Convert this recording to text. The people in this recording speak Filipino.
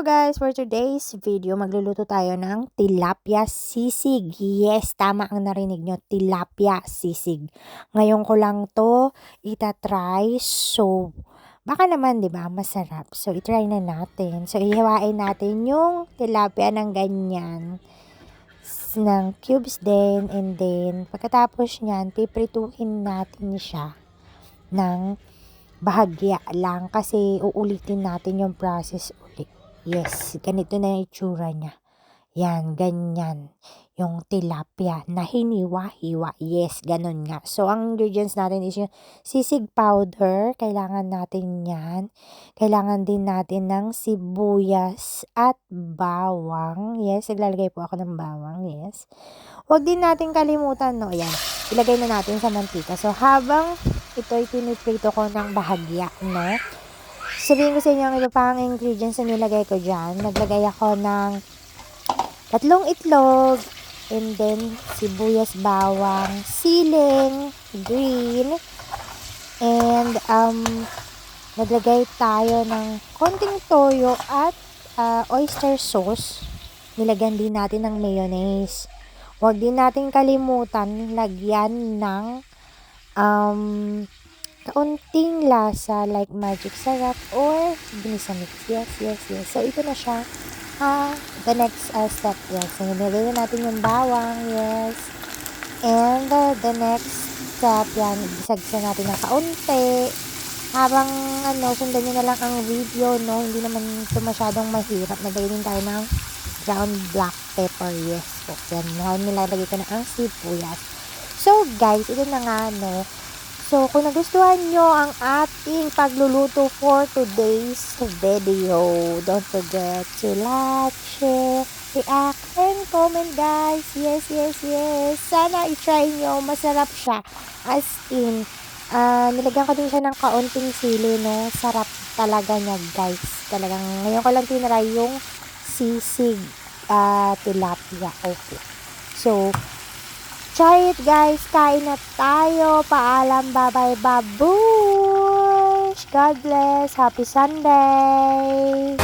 Hello guys! For today's video, magluluto tayo ng tilapia sisig. Yes, tama ang narinig nyo, tilapia sisig. Ngayon ko lang to itatry. So, baka naman 'di ba masarap. So, itry na natin. So, ihiwain natin yung tilapia ng ganyan. Ng cubes din. And then, pagkatapos nyan, piprituhin natin siya ng bahagya lang kasi uulitin natin yung process ulit. Yes, ganito na yung itsura niya. Yan, ganyan. Yung tilapia na hiniwa-hiwa. Yes, ganun nga. So, ang ingredients natin is yung sisig powder. Kailangan natin yan. Kailangan din natin ng sibuyas at bawang. Yes, naglalagay po ako ng bawang. Yes. Huwag din natin kalimutan, no? Ayan, ilagay na natin sa mantika. So, habang ito'y piniprito ko ng bahagya, no? Sabihin ko sa inyo ang iba pang ingredients na nilagay ko dyan. Naglagay ako ng 3 itlog, and then sibuyas, bawang, siling, green, and naglagay tayo ng konting toyo at oyster sauce. Nilagyan din natin ng mayonnaise. Huwag din natin kalimutan lagyan ng kaunting lasa like magic sarap or ginisa mix. Yes. So, ito na siya. The next step. Yes. So, nilagay na natin yung bawang. Yes. And the next step, yan, isagsa natin ng kaunti. Habang, sundan nyo na lang ang video, no? Hindi naman ito masyadong mahirap. Nagay din tayo ng ground black pepper. Yes po. Yan. Nilalagay ko na ang sibuyas. So, guys, ito na nga, no? So, kung nagustuhan nyo ang ating pagluluto for today's video, don't forget to like, share, react, and comment, guys. Yes. Sana i-try nyo. Masarap siya. As in, nilagyan ko din siya ng kaunting sili, no? Sarap talaga niya, guys. Talagang, ngayon ko lang tinry yung sisig tilapia. Okay. So, try it, guys. Kain na tayo. Paalam. Bye-bye. Babush. God bless. Happy Sunday.